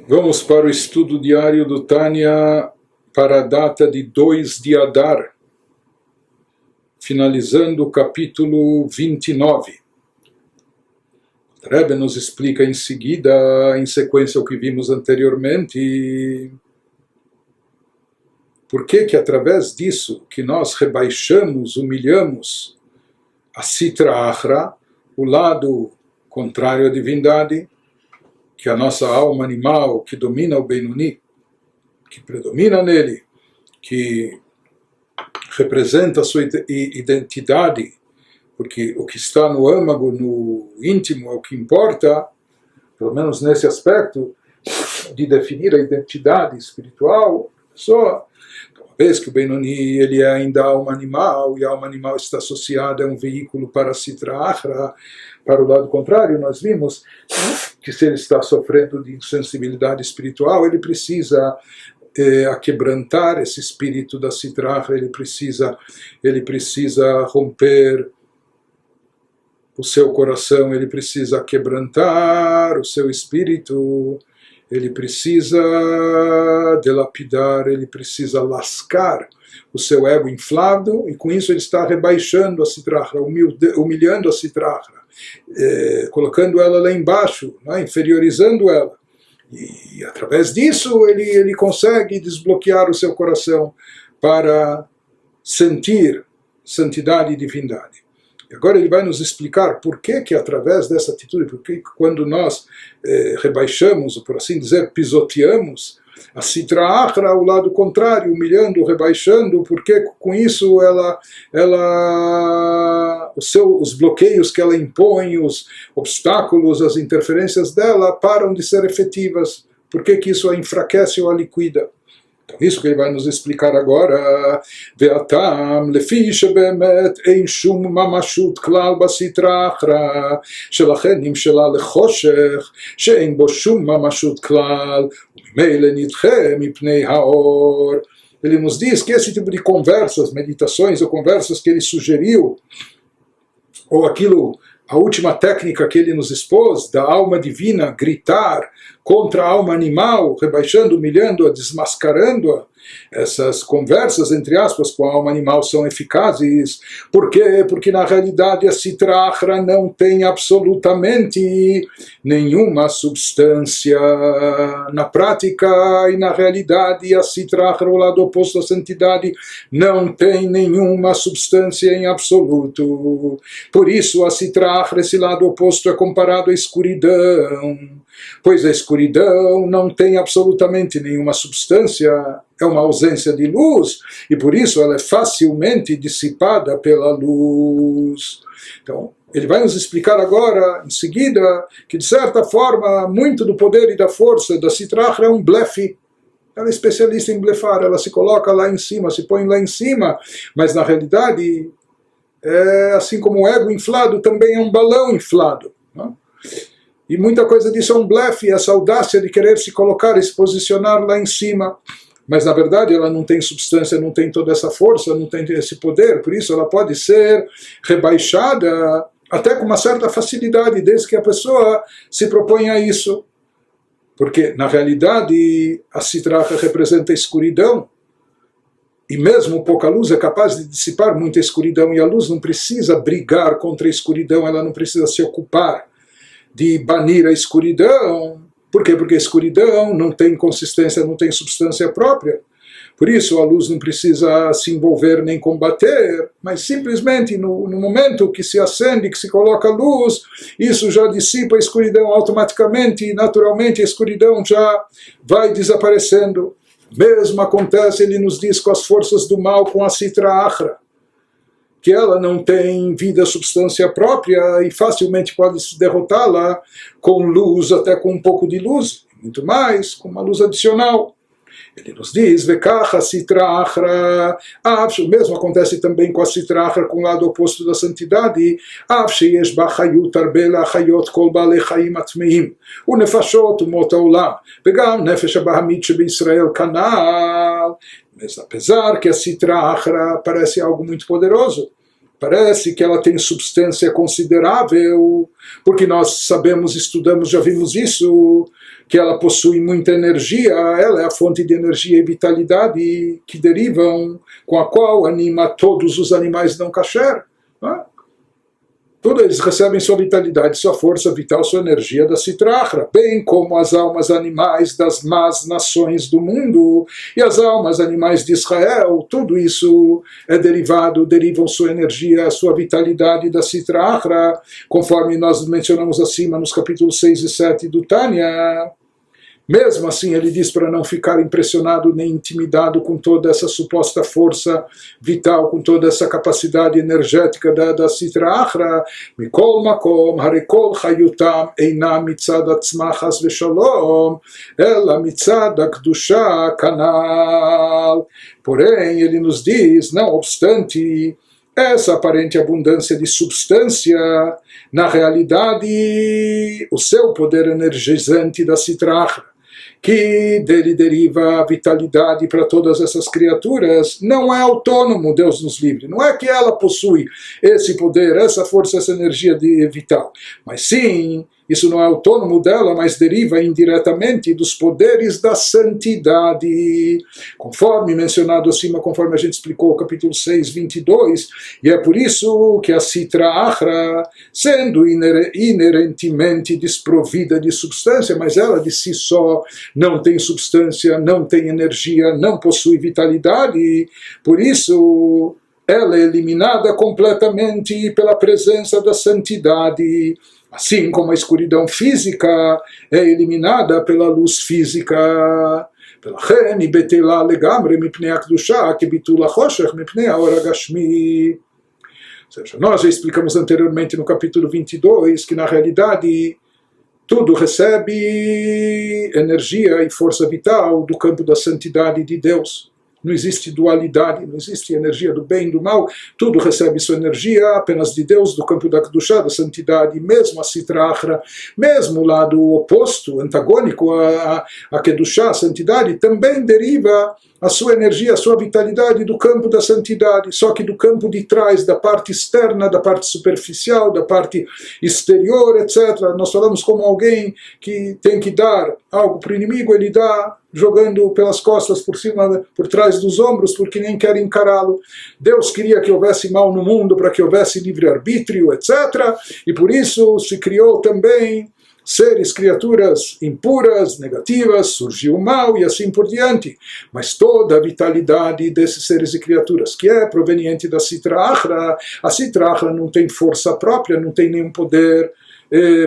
Vamos para o estudo diário do Tânia para a data de 2 de Adar, finalizando o capítulo 29. O Rebbe nos explica em seguida, em sequência ao que vimos anteriormente, por que através disso que nós rebaixamos, humilhamos a Sitra Achra, o lado contrário à divindade, que a nossa alma animal, que domina o Benoni, que predomina nele, que representa a sua identidade, porque o que está no âmago, no íntimo, é o que importa, pelo menos nesse aspecto, de definir a identidade espiritual da pessoa. Uma vez que o Benoni ele é ainda alma animal, e a alma animal está associada a um veículo para a Sitra Achra, para o lado contrário, nós vimos que se ele está sofrendo de insensibilidade espiritual, ele precisa aquebrantar esse espírito da Sitra Achra, ele precisa romper o seu coração, ele precisa quebrantar o seu espírito, ele precisa delapidar, ele precisa lascar o seu ego inflado, e com isso ele está rebaixando a Sitra Achra, humilhando a Sitra Achra, colocando ela lá embaixo, né, inferiorizando ela. E através disso ele consegue desbloquear o seu coração para sentir santidade e divindade. E agora ele vai nos explicar por que através dessa atitude, porque quando nós rebaixamos, ou por assim dizer, pisoteamos a Sitra Achra, o lado contrário, humilhando, rebaixando, porque com isso os bloqueios que ela impõe, os obstáculos, as interferências dela param de ser efetivas. Por que isso a enfraquece ou a liquida? Então, isso que ele vai nos explicar agora. Ve'atam lefi shebemet ein shum mamashut klal basitra achra shelachen nimshela lechoshech she'ein bo shum mamashut klal u'mimele nidche mipnei haor. Ele nos diz que esse tipo de conversas, meditações ou conversas que ele sugeriu, ou aquilo, a última técnica que ele nos expôs, da alma divina gritar contra a alma animal, rebaixando, humilhando-a, desmascarando-a, essas conversas, entre aspas, com a alma animal são eficazes. Por quê? Porque na realidade a Sitra Achra não tem absolutamente nenhuma substância. Na prática e na realidade a Sitra Achra, o lado oposto da santidade, não tem nenhuma substância em absoluto. Por isso a Sitra Achra, esse lado oposto, é comparado à escuridão. Pois a escuridão não tem absolutamente nenhuma substância, é uma ausência de luz, e por isso ela é facilmente dissipada pela luz. Então, ele vai nos explicar agora, em seguida, que de certa forma, muito do poder e da força da Sitra Achra é um blefe. Ela é especialista em blefar, ela se coloca lá em cima, se põe lá em cima, mas na realidade, assim como o ego inflado também é um balão inflado, não? E muita coisa disso é um blefe, essa audácia de querer se colocar e se posicionar lá em cima. Mas na verdade ela não tem substância, não tem toda essa força, não tem esse poder, por isso ela pode ser rebaixada até com uma certa facilidade, desde que a pessoa se propõe a isso. Porque na realidade a Sitra Achra representa a escuridão, e mesmo pouca luz é capaz de dissipar muita escuridão, e a luz não precisa brigar contra a escuridão, ela não precisa se ocupar de banir a escuridão. Por quê? Porque a escuridão não tem consistência, não tem substância própria. Por isso a luz não precisa se envolver nem combater, mas simplesmente no momento que se acende, que se coloca a luz, isso já dissipa a escuridão automaticamente, e naturalmente a escuridão já vai desaparecendo. Mesmo acontece, ele nos diz, com as forças do mal, com a Sitra Achra, que ela não tem vida, substância própria, e facilmente pode se derrotá-la com luz, até com um pouco de luz, muito mais, com uma luz adicional. Ele nos diz, Vekacha Sitra Achra, o mesmo acontece também com a Sitra Achra, com o lado oposto da santidade, Sheyesh ba chayut arbe lachayot kol baalei chaim atmeim, unefashot umot haolam, vegam nefesh abahamit shebeIsrael kanal. Mas apesar que a Sitra Achra parece algo muito poderoso, parece que ela tem substância considerável, porque nós sabemos, estudamos, já vimos isso, que ela possui muita energia, ela é a fonte de energia e vitalidade que derivam, com a qual anima todos os animais não kasher. Todos eles recebem sua vitalidade, sua força vital, sua energia da Sitra Achra, bem como as almas animais das más nações do mundo e as almas animais de Israel. Tudo isso é derivam sua energia, sua vitalidade da Sitra Achra, conforme nós mencionamos acima nos capítulos 6 e 7 do Tânia. Mesmo assim, ele diz para não ficar impressionado nem intimidado com toda essa suposta força vital, com toda essa capacidade energética da Sitra Achra. Mikol makom, harekol chayutam, einam mitzad atzma chas veshalom, ela mitzad akdusha kanal. Porém, ele nos diz, não obstante essa aparente abundância de substância, na realidade, o seu poder energizante da Sitra Achra, que dele deriva a vitalidade para todas essas criaturas, não é autônomo, Deus nos livre. Não é que ela possui esse poder, essa força, essa energia vital, mas sim, isso não é autônomo dela, mas deriva indiretamente dos poderes da santidade, conforme mencionado acima, conforme a gente explicou o capítulo 6, 22, e é por isso que a Sitra Achra, sendo inerentemente desprovida de substância, mas ela de si só não tem substância, não tem energia, não possui vitalidade, por isso ela é eliminada completamente pela presença da santidade, assim como a escuridão física é eliminada pela luz física. ולכן היא בטלה לגמרי מפני הקדושה כביטול החושך מפני האור הגשמי. Ou seja, nós já explicamos anteriormente no capítulo 22 que na realidade tudo recebe energia e força vital do campo da santidade de Deus. Não existe dualidade, não existe energia do bem e do mal, tudo recebe sua energia apenas de Deus, do campo da Kedushá, da santidade, mesmo a Sitra Achra, mesmo o lado oposto, antagônico a Kedushá, a santidade, também deriva a sua energia, a sua vitalidade do campo da santidade, só que do campo de trás, da parte externa, da parte superficial, da parte exterior, etc. Nós falamos como alguém que tem que dar algo para o inimigo, ele dá jogando pelas costas, por cima, por trás dos ombros, porque nem quer encará-lo. Deus queria que houvesse mal no mundo para que houvesse livre-arbítrio, etc. E por isso se criou também seres, criaturas impuras, negativas, surgiu o mal e assim por diante. Mas toda a vitalidade desses seres e criaturas, que é proveniente da Sitra Achra, a Sitra Achra não tem força própria, não tem nenhum poder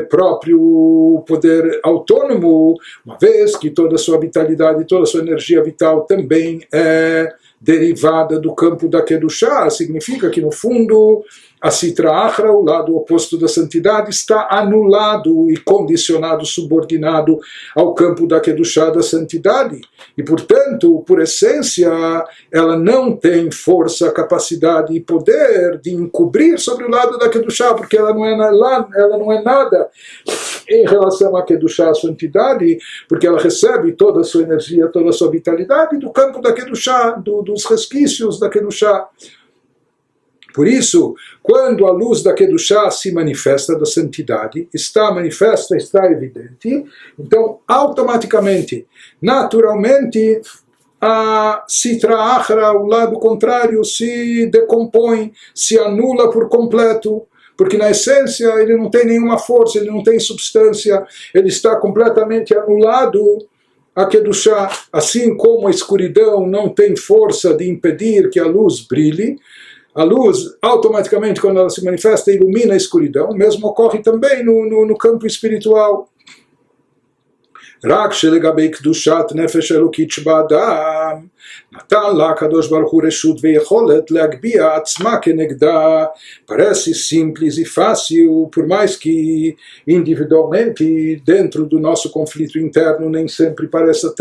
próprio, poder autônomo, uma vez que toda a sua vitalidade, toda a sua energia vital também é derivada do campo da Kedushá, significa que no fundo a Sitra Achra, o lado oposto da santidade, está anulado e condicionado, subordinado ao campo da Kedushá, da santidade. E, portanto, por essência, ela não tem força, capacidade e poder de encobrir sobre o lado da Kedushá, porque ela não é nada em relação à Kedushá, a santidade, porque ela recebe toda a sua energia, toda a sua vitalidade do campo da Kedushá, dos resquícios da Kedushá. Por isso, quando a luz da Kedushá se manifesta, da santidade, está manifesta, está evidente, então, automaticamente, naturalmente, a Sitra Achra, o lado contrário, se decompõe, se anula por completo, porque na essência ele não tem nenhuma força, ele não tem substância, ele está completamente anulado. A Kedushá, assim como a escuridão não tem força de impedir que a luz brilhe, a luz, automaticamente, quando ela se manifesta, ilumina a escuridão. O mesmo ocorre também no campo espiritual. רק שלגבי קדושת נפש אלוקית שבאדם נתן לה הקדוש ברוך הוא רשות ויכולת להגביה עצמה כנגדה. Parece simples e fácil, por mais que individualmente, dentro do nosso conflito interno, nem sempre pareça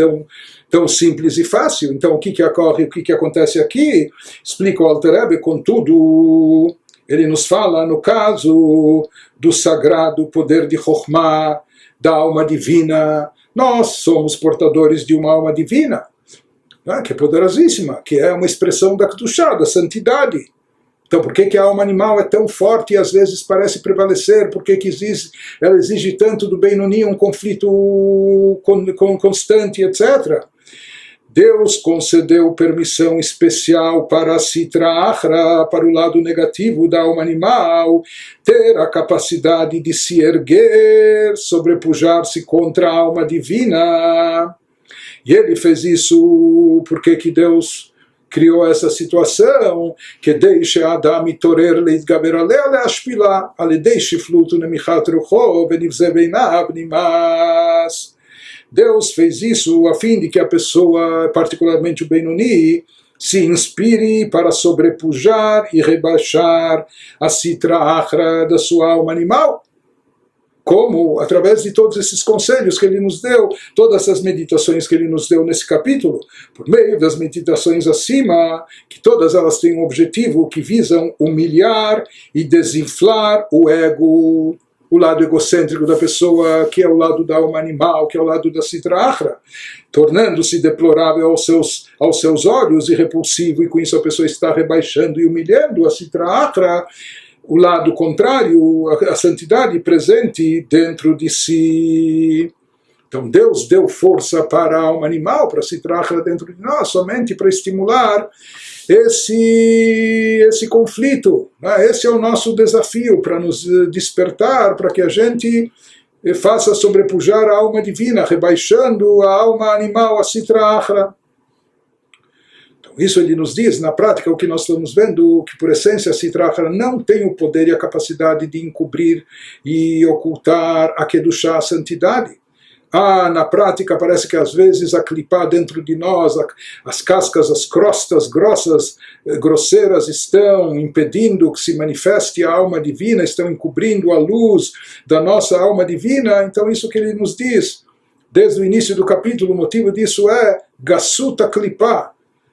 tão simples e fácil. Então, o que ocorre, o que acontece aqui? Explica o Alter Rebbe, contudo, ele nos fala no caso do sagrado poder de Chokhmah, da alma divina. Nós somos portadores de uma alma divina, né, que é poderosíssima, que é uma expressão da Kedushá, da santidade. Então, por que a alma animal é tão forte e às vezes parece prevalecer? Por que ela exige tanto do Benoni, um conflito constante, etc.? Deus concedeu permissão especial para a Sitra Achra, para o lado negativo da alma animal, ter a capacidade de se erguer, sobrepujar-se contra a alma divina. E ele fez isso porque que Deus criou essa situação, que deixe Adam torer leitgaber alea leashpila, alidei shiflutu nemichat rucho benivze beinav nimas. Deus fez isso a fim de que a pessoa, particularmente o Benoni, se inspire para sobrepujar e rebaixar a Sitra Achra da sua alma animal. Como? Através de todos esses conselhos que ele nos deu, todas essas meditações que ele nos deu nesse capítulo, por meio das meditações acima, que todas elas têm um objetivo que visam humilhar e desinflar o ego, o lado egocêntrico da pessoa, que é o lado da alma animal, que é o lado da Sitra Achra, tornando-se deplorável aos seus olhos e repulsivo, e com isso a pessoa está rebaixando e humilhando a Sitra Achra, o lado contrário, a santidade presente dentro de si. Então Deus deu força para a alma animal, para a Sitra Achra dentro de nós, somente para estimular esse conflito. Esse é o nosso desafio, para nos despertar, para que a gente faça sobrepujar a alma divina, rebaixando a alma animal, a Sitra Achra. Então, isso ele nos diz, na prática, o que nós estamos vendo, que por essência a Sitra Achra não tem o poder e a capacidade de encobrir e ocultar a Kedushá, a santidade. Na prática parece que às vezes a clipá dentro de nós, as cascas, as crostas grossas, grosseiras estão impedindo que se manifeste a alma divina, estão encobrindo a luz da nossa alma divina. Então isso que ele nos diz, desde o início do capítulo, o motivo disso é Gassuta Clipá,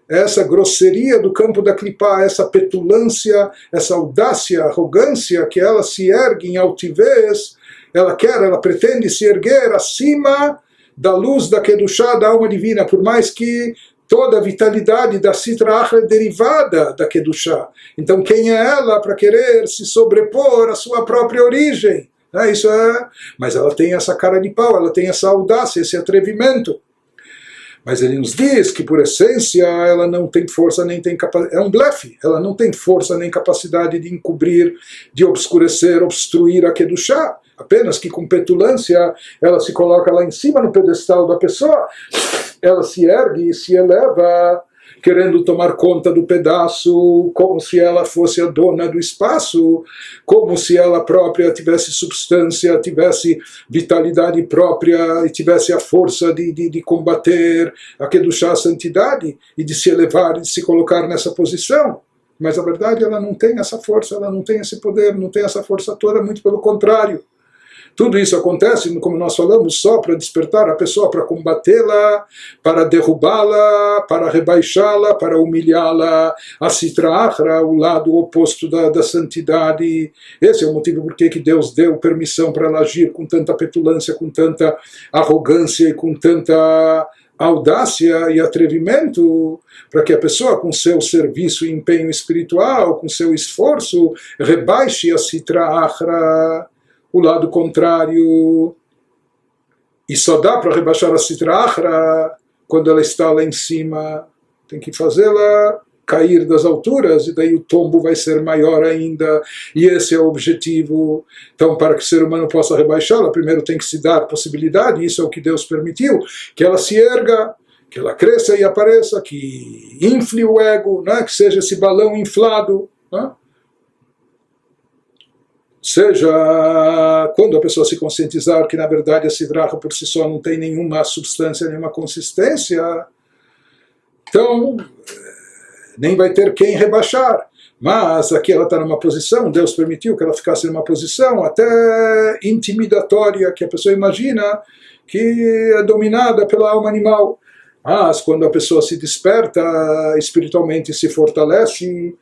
essa grosseria do campo da clipá, essa petulância, essa audácia, arrogância que ela se ergue em altivez. Ela pretende se erguer acima da luz da Kedushá, da alma divina, por mais que toda a vitalidade da Sitra Achra é derivada da Kedushá. Então quem é ela para querer se sobrepor à sua própria origem? Mas ela tem essa cara de pau, ela tem essa audácia, esse atrevimento. Mas ele nos diz que, por essência, ela não tem força nem tem capacidade. É um blefe. Ela não tem força nem capacidade de encobrir, de obscurecer, obstruir a Kedushá. Apenas que com petulância ela se coloca lá em cima no pedestal da pessoa. Ela se ergue e se eleva, querendo tomar conta do pedaço, como se ela fosse a dona do espaço, como se ela própria tivesse substância, tivesse vitalidade própria e tivesse a força de combater a Kedushá, a santidade, e de se elevar e de se colocar nessa posição. Mas a verdade, ela não tem essa força, ela não tem esse poder, não tem essa força toda, muito pelo contrário. Tudo isso acontece, como nós falamos, só para despertar a pessoa, para combatê-la, para derrubá-la, para rebaixá-la, para humilhá-la, a Sitra Achra, o lado oposto da santidade. Esse é o motivo por que Deus deu permissão para ela agir com tanta petulância, com tanta arrogância e com tanta audácia e atrevimento, para que a pessoa, com seu serviço e empenho espiritual, com seu esforço, rebaixe a Sitra Achra, o lado contrário. E só dá para rebaixar a Sitra Achra quando ela está lá em cima. Tem que fazê-la cair das alturas, e daí o tombo vai ser maior ainda, e esse é o objetivo. Então, para que o ser humano possa rebaixá-la, primeiro tem que se dar possibilidade, isso é o que Deus permitiu, que ela se erga, que ela cresça e apareça, que infle o ego, né? Que seja esse balão inflado, né? Seja, quando a pessoa se conscientizar que na verdade a Sitra Achra por si só não tem nenhuma substância, nenhuma consistência, então nem vai ter quem rebaixar. Mas aqui ela está numa posição, Deus permitiu que ela ficasse numa posição até intimidatória, que a pessoa imagina que é dominada pela alma animal. Mas quando a pessoa se desperta, espiritualmente se fortalece,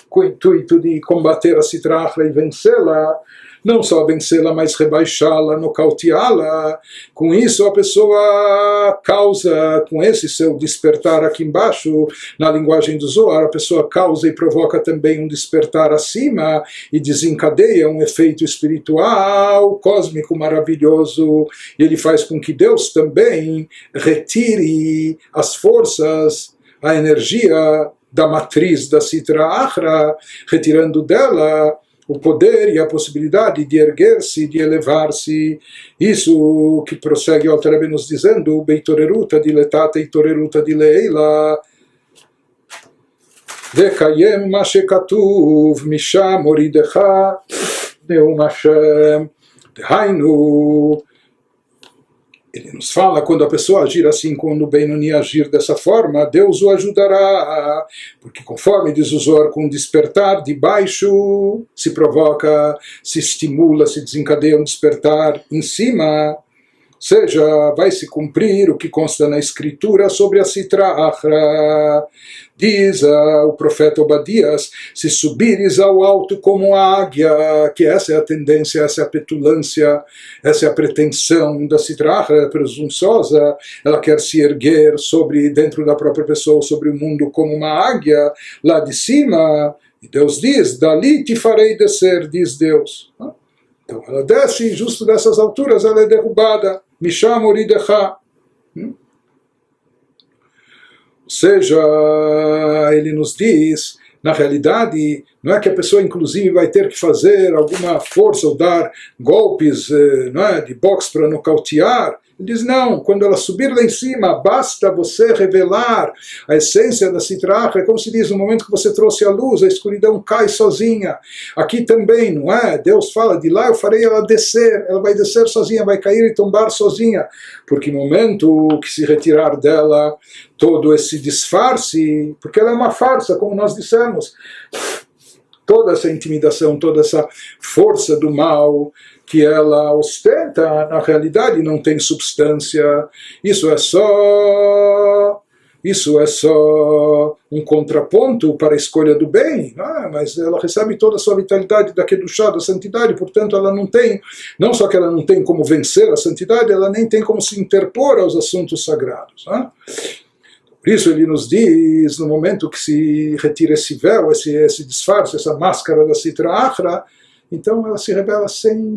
com o intuito de combater a Sitra Achra e vencê-la, não só vencê-la, mas rebaixá-la, nocauteá-la. Com isso a pessoa causa, com esse seu despertar aqui embaixo, na linguagem do Zohar, a pessoa causa e provoca também um despertar acima e desencadeia um efeito espiritual, cósmico, maravilhoso, e ele faz com que Deus também retire as forças, a energia da matriz da Sitra Achra, retirando dela o poder e a possibilidade de erguer-se, de elevar-se. Isso que prossegue o Alter Rebbe nos dizendo, Beitoreruta diletata e toreruta dileila, Vekayem ma shekatuv misham moridecha neum Hashem. Dehainu, ele nos fala, quando a pessoa agir assim, quando o Benoni agir dessa forma, Deus o ajudará, porque conforme diz o Zohar, com o despertar de baixo, se provoca, se estimula, se desencadeia um despertar em cima, ou seja, vai se cumprir o que consta na escritura sobre a Sitra Achra. Diz o profeta Obadias, se subires ao alto como a águia, que essa é a tendência, essa é a petulância, essa é a pretensão da Sitra Achra, presunçosa, ela quer se erguer sobre, dentro da própria pessoa, sobre o mundo como uma águia, lá de cima, e Deus diz, dali te farei descer, diz Deus. Então ela desce, e justo dessas alturas ela é derrubada, Misham Oridecha. Ou seja, ele nos diz, na realidade, não é que a pessoa inclusive vai ter que fazer alguma força ou dar golpes não é, de boxe para nocautear. Ele diz, não, quando ela subir lá em cima, basta você revelar a essência da Sitra Achra, é como se diz, no momento que você trouxe a luz, a escuridão cai sozinha. Aqui também, não é? Deus fala, de lá eu farei ela descer, ela vai descer sozinha, vai cair e tombar sozinha, porque no momento que se retirar dela todo esse disfarce, porque ela é uma farsa, como nós dissemos, toda essa intimidação, toda essa força do mal que ela ostenta, na realidade não tem substância. Isso é só um contraponto para a escolha do bem, mas ela recebe toda a sua vitalidade da Kedushá, da santidade, portanto ela não tem, não só que ela não tem como vencer a santidade, ela nem tem como se interpor aos assuntos sagrados. Por isso ele nos diz, no momento que se retira esse véu, esse disfarce, essa máscara da Sitra Achra, então ela se revela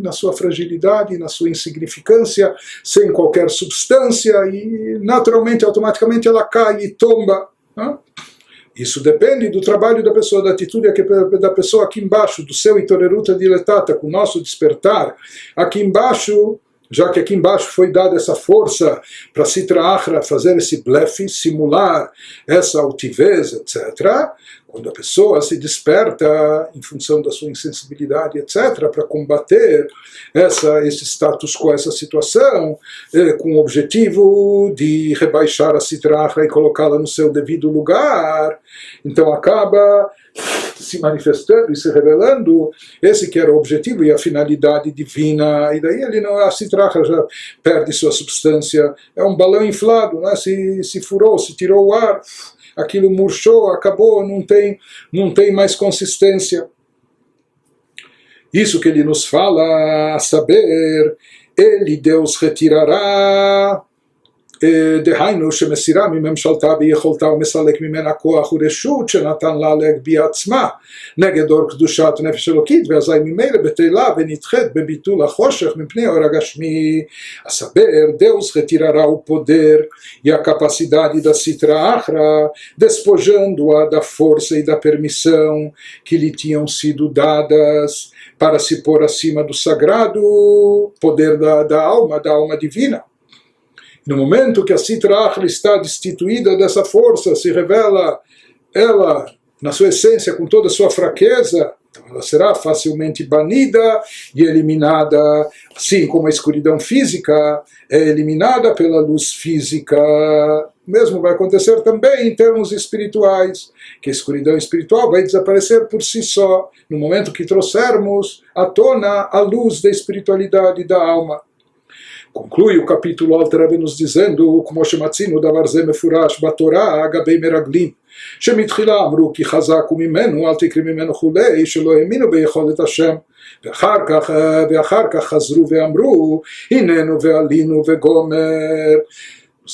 na sua fragilidade, na sua insignificância, sem qualquer substância, e naturalmente, automaticamente ela cai e tomba. Isso depende do trabalho da pessoa, da atitude da pessoa aqui embaixo, do seu Itoreruta Diletata, com o nosso despertar. Aqui embaixo, já que aqui embaixo foi dada essa força para Sitra Achra fazer esse blefe, simular essa altivez, etc., quando a pessoa se desperta em função da sua insensibilidade, etc., para combater esse status quo, essa situação, com o objetivo de rebaixar a Sitra Achra e colocá-la no seu devido lugar, então acaba se manifestando e se revelando esse que era o objetivo e a finalidade divina, e daí a Sitra Achra já perde sua substância, é um balão inflado, né? se furou, se tirou o ar, aquilo murchou, acabou, não tem mais consistência. Isso que ele nos fala, a saber, ele, Deus, retirará, דהיינו שמסירה מממשלתה ביכולתה ומסלק ממנה כוח ורשות שנתן לה להגביה עצמה נגד אור קדושת נפש אלוקית, ואזי ממילא בטלה ונדחית בביטול החושך מפני אור הגשמי. A saber, Deus retirará o poder e a capacidade da Sitra Achra, despojando-a da força e da permissão que lhe tinham sido dadas para se pôr acima do sagrado poder da alma divina. No momento que a Sitra Achra está destituída dessa força, se revela ela, na sua essência, com toda a sua fraqueza, então ela será facilmente banida e eliminada, assim como a escuridão física é eliminada pela luz física. O mesmo vai acontecer também em termos espirituais, que a escuridão espiritual vai desaparecer por si só, no momento que trouxermos à tona a luz da espiritualidade da alma. Conclui o capítulo Alter Rebbe nos dizendo, como shematzinu davar ze mefurash batorah gabei meraglim, שמתחילה אמרו כי חזק הוא ממנו, אל תקרי ממנו כולי, שלא האמינו ביכולת השם. ואחר כך חזרו ואמרו, הננו ועלינו וגומר.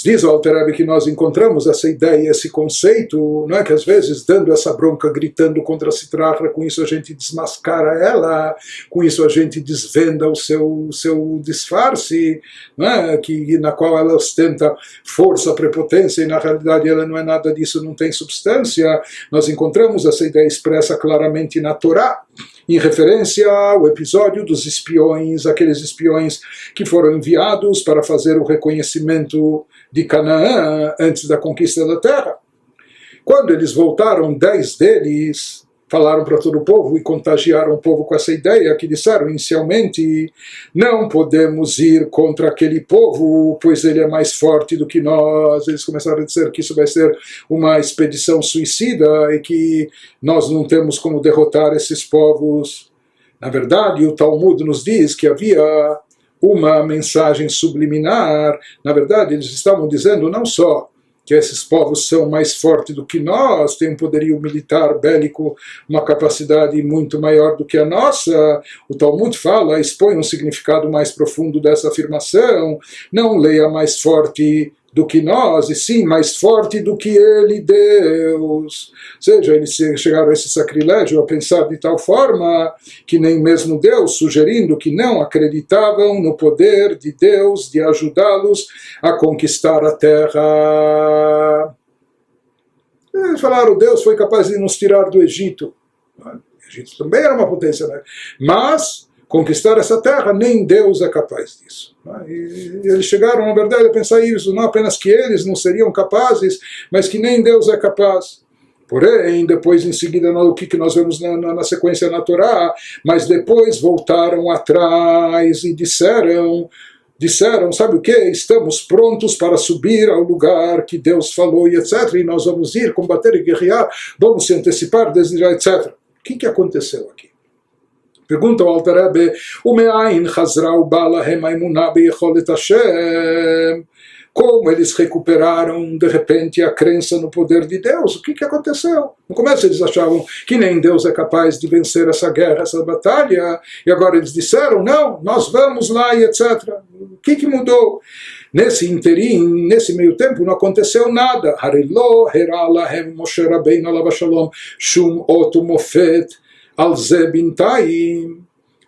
Diz o Alter Rebbe que nós encontramos essa ideia, esse conceito, não é que às vezes dando essa bronca, gritando contra a Sitra, com isso a gente desmascara ela, com isso a gente desvenda o seu disfarce, não é? Na qual ela ostenta força, prepotência, e na realidade ela não é nada disso, não tem substância. Nós encontramos essa ideia expressa claramente na Torá, em referência ao episódio dos espiões, aqueles espiões que foram enviados para fazer o reconhecimento de Canaã antes da conquista da terra. Quando eles voltaram, 10 deles falaram para todo o povo e contagiaram o povo com essa ideia, que disseram inicialmente: não podemos ir contra aquele povo, pois ele é mais forte do que nós. Eles começaram a dizer que isso vai ser uma expedição suicida e que nós não temos como derrotar esses povos. Na verdade, o Talmud nos diz que havia uma mensagem subliminar. Na verdade, eles estavam dizendo não só que esses povos são mais fortes do que nós, têm um poderio militar bélico, uma capacidade muito maior do que a nossa. O Talmud fala, expõe um significado mais profundo dessa afirmação. Não leia mais forte do que nós, e sim mais forte do que ele, Deus. Ou seja, eles chegaram a esse sacrilégio, a pensar de tal forma que nem mesmo Deus, sugerindo que não acreditavam no poder de Deus de ajudá-los a conquistar a terra. Eles falaram, Deus foi capaz de nos tirar do Egito. O Egito também era uma potência, né? Mas conquistar essa terra, nem Deus é capaz disso. E eles chegaram, na verdade, a pensar isso, não apenas que eles não seriam capazes, mas que nem Deus é capaz. Porém, depois, em seguida, o que nós vemos na sequência na Torá, mas depois voltaram atrás e disseram, sabe o que? Estamos prontos para subir ao lugar que Deus falou, e etc. E nós vamos ir, combater e guerrear, vamos se antecipar, desejar, etc. O que aconteceu aqui? Pergunta ao Alter Rebbe, Umeain chazra uba lahem ha'emunah beyecholet Hashem. Como eles recuperaram, de repente, a crença no poder de Deus? O que aconteceu? No começo eles achavam que nem Deus é capaz de vencer essa guerra, essa batalha, e agora eles disseram, não, nós vamos lá e etc. O que mudou? Nesse interim, nesse meio tempo, não aconteceu nada. Harelo hera lahem Moshe Rabbeinu alav shalom shum ot umofet על זה בינתיים,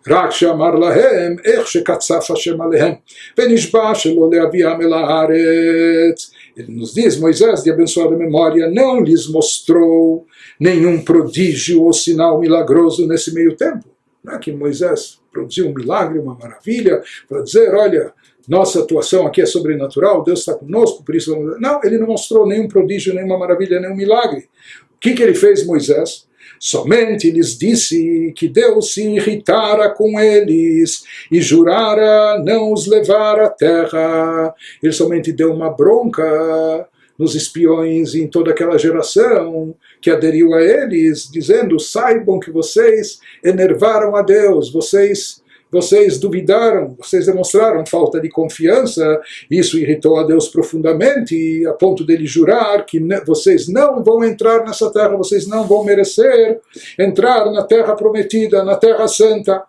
רק שאמר להם איך שקצף השם עליהם, ונשבע שלא להביאם אל הארץ. Ele nos diz, Moisés, de abençoada memória, não lhes mostrou nenhum prodígio ou sinal milagroso nesse meio tempo. Não é que Moisés produziu um milagre, uma maravilha, para dizer, olha, nossa atuação aqui é sobrenatural, Deus está conosco, por isso... Não, ele não mostrou nenhum prodígio, nenhuma maravilha, nenhum milagre. O que ele fez, Moisés? Somente lhes disse que Deus se irritara com eles e jurara não os levar à terra. Ele somente deu uma bronca nos espiões e em toda aquela geração que aderiu a eles, dizendo, saibam que vocês enervaram a Deus, vocês duvidaram, vocês demonstraram falta de confiança. Isso irritou a Deus profundamente, a ponto dele jurar que vocês não vão entrar nessa terra, vocês não vão merecer entrar na terra prometida, na terra santa.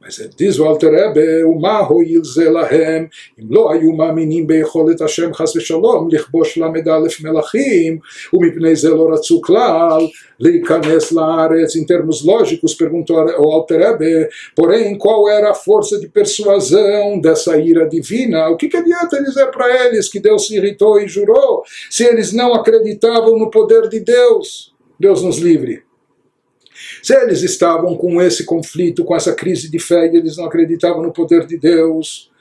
Mas diz o Alter Rebbe, ומה הועיל זה להם אם לא היו מאמינים ביכולת השם חס ושלום לכבוש ל"א מלכים ומפני זה לא רצו כלל להיכנס לארץ. Em termos lógicos, perguntou o Alter Rebbe, porém qual era a força de persuasão dessa ira divina? O que adianta dizer para eles que Deus se irritou e jurou se eles não acreditavam no poder de Deus? Deus nos livre. Se eles estavam com esse conflito, com essa crise de fé, e eles não acreditavam no poder de Deus,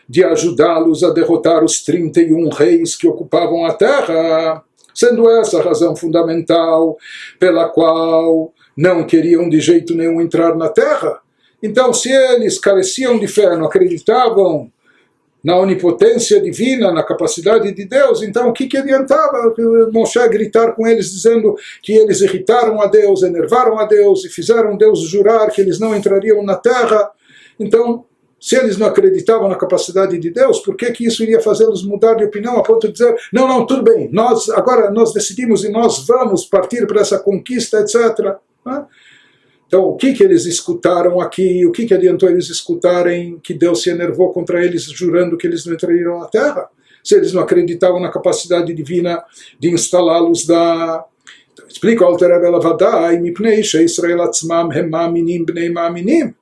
de ajudá-los a derrotar os 31 reis que ocupavam a terra, sendo essa a razão fundamental pela qual não queriam de jeito nenhum entrar na terra, então se eles careciam de fé, não acreditavam na onipotência divina, na capacidade de Deus, então o que adiantava Moshe gritar com eles, dizendo que eles irritaram a Deus, enervaram a Deus e fizeram Deus jurar que eles não entrariam na terra? Então Se eles não acreditavam na capacidade de Deus, por que isso iria fazê-los mudar de opinião a ponto de dizer, não, tudo bem, agora nós decidimos e nós vamos partir para essa conquista, etc. Então, o que eles escutaram aqui? O que adiantou eles escutarem que Deus se enervou contra eles, jurando que eles não entrariam na Terra? Se eles não acreditavam na capacidade divina de instalá-los da... Então, explica o Alter Rebbe Lavadai, mipnei she'Israel atzmam hem ma'aminim bnei ma'aminim.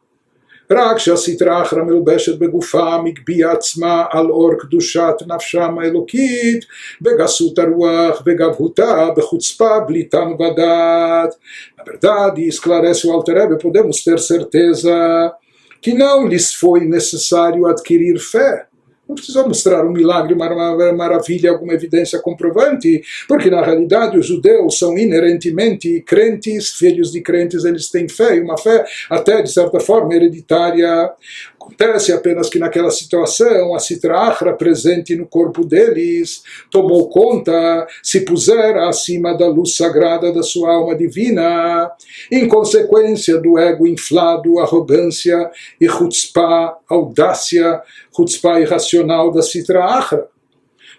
רק שהסטרא אחרא מלובשת בגופה מגביה עצמה על אור קדושת נפשם האלוקית בגסות הרוח וגבהותה בחוצפה בלי טעם ודעת. Na verdade, esclarece o Alter Rebbe, podemos ter certeza que não lhes foi necessário adquirir fé. Não precisa mostrar um milagre, uma maravilha, alguma evidência comprovante, porque na realidade os judeus são inerentemente crentes, filhos de crentes, eles têm fé, e uma fé até de certa forma hereditária. Acontece apenas que naquela situação a Sitra Achra presente no corpo deles tomou conta, se puser acima da luz sagrada da sua alma divina, em consequência do ego inflado, arrogância e chutzpah, audácia, chutzpah irracional da Sitra Achra.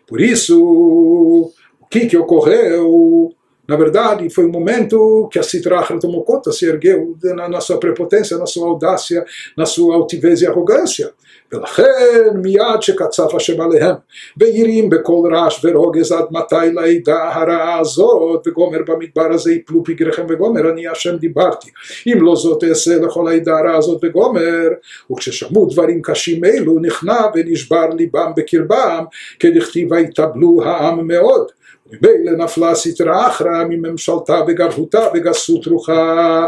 Por isso, o que ocorreu? Na verdade, foi um momento que a Sitra Achra tomou conta, se ergueu na sua prepotência, na sua audácia, na sua altivez e arrogância. ולכן מיד שקצף השם עליהם וירים בכל רעש ורוגז עד מתי לעדה הרעה הזאת וגומר במדבר הזה יפלו פגריכם וגומר אני השם דיברתי אם לא זאת אעשה לכל העדה הרעה הזאת וגומר וכששמעו דברים קשים אלו נכנע ונשבר ליבם בקרבם כדכתיב ויתאבלו העם מאוד וממילא נפלה סטרא אחרא מממשלתה וגבהותה וגסות רוחה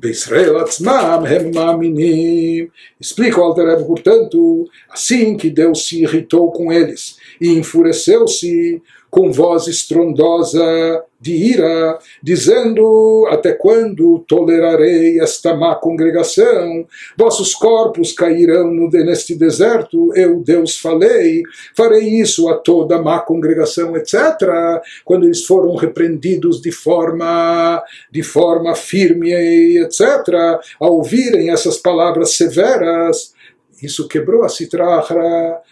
Israel atzmam hem ma'aminim. Explica o Alter Rebbe, portanto, assim que Deus se irritou com eles e enfureceu-se com voz estrondosa de ira, dizendo, até quando tolerarei esta má congregação? Vossos corpos cairão neste deserto, eu, Deus, farei isso a toda má congregação, etc. Quando eles foram repreendidos de forma firme, etc., ao ouvirem essas palavras severas, isso quebrou a Sitra Achra,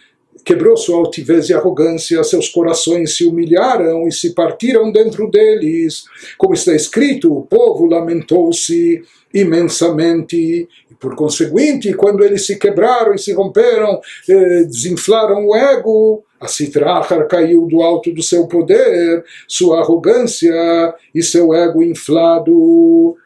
quebrou sua altivez e arrogância, seus corações se humilharam e se partiram dentro deles. Como está escrito, o povo lamentou-se imensamente, e por conseguinte, quando eles se quebraram e se romperam, desinflaram o ego, a Sitra Achra caiu do alto do seu poder, sua arrogância e seu ego inflado.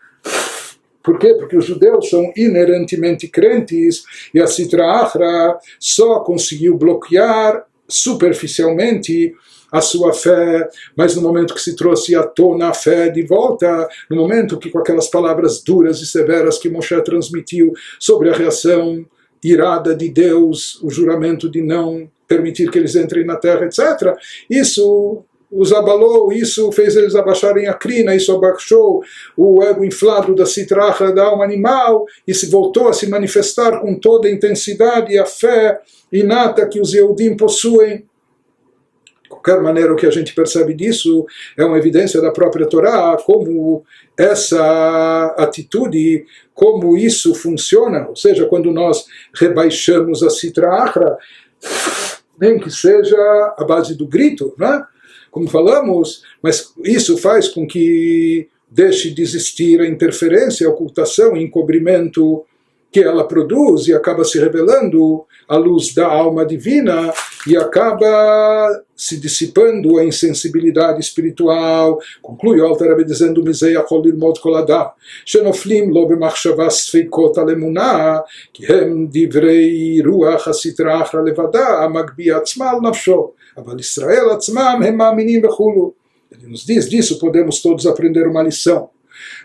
Por quê? Porque os judeus são inerentemente crentes e a Sitra Achra só conseguiu bloquear superficialmente a sua fé, mas no momento que se trouxe à tona a fé de volta, no momento que com aquelas palavras duras e severas que Moshe transmitiu sobre a reação irada de Deus, o juramento de não permitir que eles entrem na terra, etc., isso os abalou, isso fez eles abaixarem a crina, isso abaixou o ego inflado da Sitra Achra, da alma animal, e se voltou a se manifestar com toda a intensidade e a fé inata que os Yehudim possuem. De qualquer maneira, o que a gente percebe disso é uma evidência da própria Torá, como essa atitude, como isso funciona, ou seja, quando nós rebaixamos a Sitra Achra, nem que seja a base do grito, né? Como falamos, mas isso faz com que deixe de existir a interferência, a ocultação, o encobrimento que ela produz e acaba se revelando à luz da alma divina e acaba se dissipando a insensibilidade espiritual. Conclui o Alter Rebbe dizendo: "Mizei yachol lilmod kol adam shenoflim lo b'machshava sfeikot al emunah ki hem divrei ruach hasitra achra levada magbia atzma al nafsho aval Israel atzmam hem ma'aminim v'chulu." Ele nos diz disso, podemos todos aprender uma lição.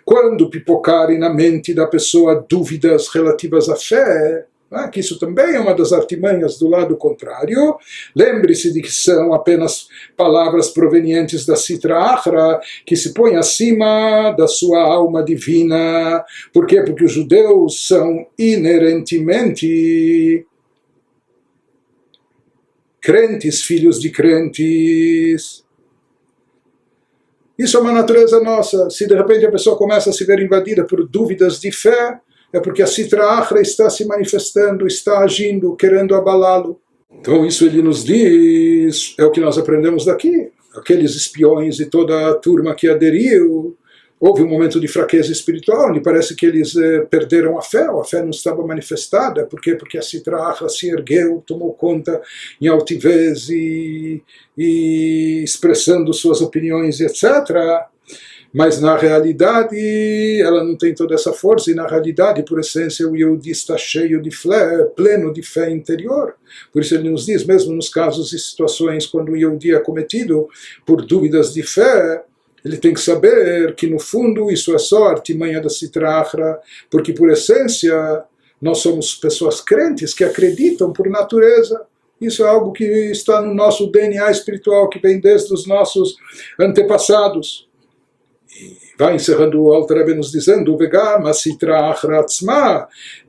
Quando pipocarem na mente da pessoa dúvidas relativas à fé, que isso também é uma das artimanhas do lado contrário, lembre-se de que são apenas palavras provenientes da Sitra Achra, que se põe acima da sua alma divina. Por quê? Porque os judeus são inerentemente crentes, filhos de crentes. Isso é uma natureza nossa. Se de repente a pessoa começa a se ver invadida por dúvidas de fé, é porque a Sitra Achra está se manifestando, está agindo, querendo abalá-lo. Então isso ele nos diz, é o que nós aprendemos daqui. Aqueles espiões e toda a turma que aderiu, houve um momento de fraqueza espiritual, onde parece que eles perderam a fé não estava manifestada. Por quê? Porque a Sitra Achra se ergueu, tomou conta em altivez e expressando suas opiniões, etc. Mas na realidade ela não tem toda essa força, e na realidade, por essência, o Yehudi está cheio de fé, pleno de fé interior. Por isso ele nos diz, mesmo nos casos e situações quando o Yehudi é cometido por dúvidas de fé, ele tem que saber que no fundo isso é só artimanha da Sitra Achra, porque por essência nós somos pessoas crentes que acreditam por natureza. Isso é algo que está no nosso DNA espiritual, que vem desde os nossos antepassados. Vai encerrando o Alter Rebbe nos dizendo, וגם הסטרא אחרא עצמה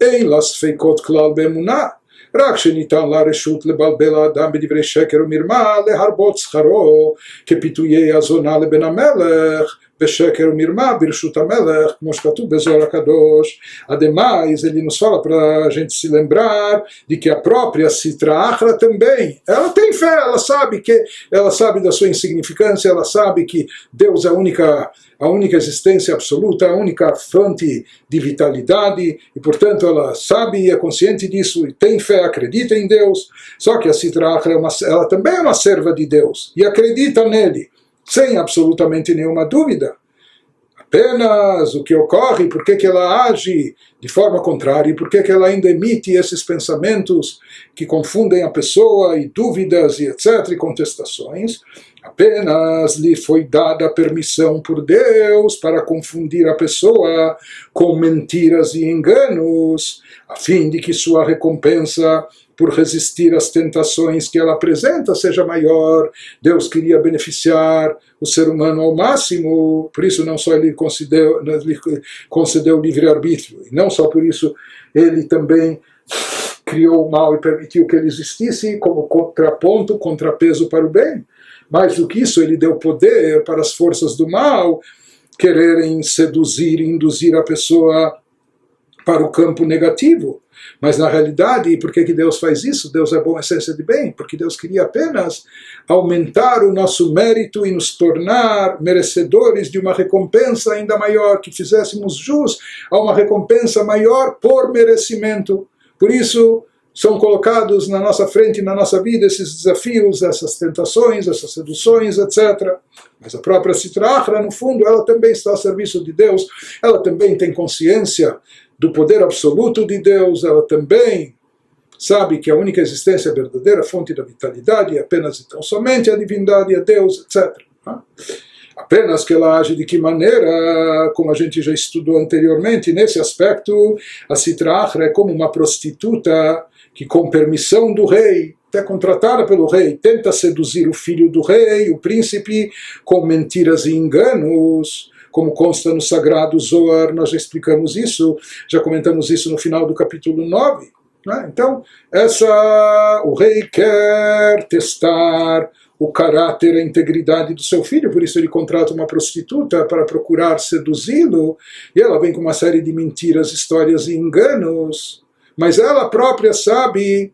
אין לה ספקות כלל באמונה, רק שניתן לה רשות לבלבל האדם בדברי שקר ומרמה, להרבות שכרו כפיתויי הזונה לבן המלך, בשקר ומרמה ברשות המלך, כמו שכתוב בזוהר הקדוש. Ademais, ele nos fala para a gente se lembrar de que a própria Sitra Achra também, ela tem fé, ela sabe da sua insignificância, ela sabe que Deus é a única existência absoluta, a única fonte de vitalidade, e portanto ela sabe e é consciente disso, e tem fé, acredita em Deus. Só que a Sitra Achra ela também é uma serva de Deus, e acredita nele, sem absolutamente nenhuma dúvida. Apenas o que ocorre, por que ela age de forma contrária, e por que ela ainda emite esses pensamentos que confundem a pessoa, e dúvidas, e etc., e contestações. Apenas lhe foi dada permissão por Deus para confundir a pessoa com mentiras e enganos, a fim de que sua recompensa por resistir às tentações que ela apresenta seja maior. Deus queria beneficiar o ser humano ao máximo, por isso não só ele concedeu livre-arbítrio, e não só por isso ele também criou o mal e permitiu que ele existisse como contraponto, contrapeso para o bem. Mais do que isso, ele deu poder para as forças do mal quererem seduzir e induzir a pessoa para o campo negativo. Mas na realidade, por que Deus faz isso? Deus é bom, essência de bem, porque Deus queria apenas aumentar o nosso mérito e nos tornar merecedores de uma recompensa ainda maior, que fizéssemos jus a uma recompensa maior por merecimento. Por isso são colocados na nossa frente, na nossa vida, esses desafios, essas tentações, essas seduções, etc. Mas a própria Sitra Achra, no fundo, ela também está a serviço de Deus, ela também tem consciência do poder absoluto de Deus, ela também sabe que a única existência verdadeira, a fonte da vitalidade, é apenas então somente a divindade, é Deus, etc. Apenas que ela age de que maneira, como a gente já estudou anteriormente, nesse aspecto, a Sitra Achra é como uma prostituta que, com permissão do rei, até contratada pelo rei, tenta seduzir o filho do rei, o príncipe, com mentiras e enganos, como consta no Sagrado Zohar. Nós já explicamos isso, já comentamos isso no final do capítulo 9. Né? Então, o rei quer testar o caráter, a integridade do seu filho, por isso ele contrata uma prostituta para procurar seduzi-lo, e ela vem com uma série de mentiras, histórias e enganos, mas ela própria sabe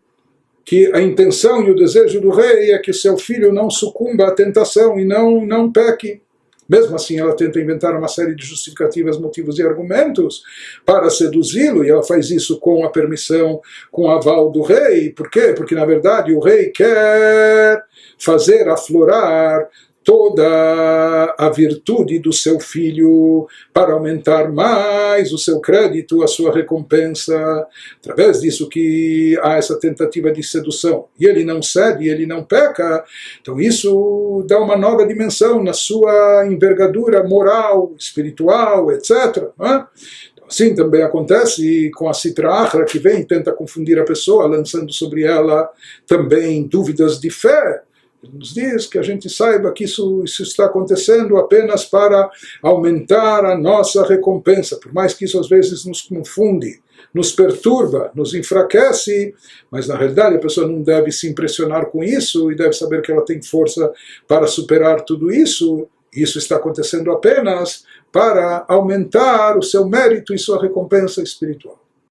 que a intenção e o desejo do rei é que o seu filho não sucumba à tentação e não peque. Mesmo assim, ela tenta inventar uma série de justificativas, motivos e argumentos para seduzi-lo, e ela faz isso com a permissão, com o aval do rei. Por quê? Porque, na verdade, o rei quer fazer aflorar toda a virtude do seu filho para aumentar mais o seu crédito, a sua recompensa. Através disso que há essa tentativa de sedução. E ele não cede, ele não peca. Então isso dá uma nova dimensão na sua envergadura moral, espiritual, etc. Assim também acontece com a Sitra Achra, que vem e tenta confundir a pessoa, lançando sobre ela também dúvidas de fé. Ele nos diz que a gente saiba que isso está acontecendo apenas para aumentar a nossa recompensa, por mais que isso às vezes nos confunde, nos perturba, nos enfraquece, mas na realidade a pessoa não deve se impressionar com isso e deve saber que ela tem força para superar tudo isso. Isso está acontecendo apenas para aumentar o seu mérito e sua recompensa espiritual.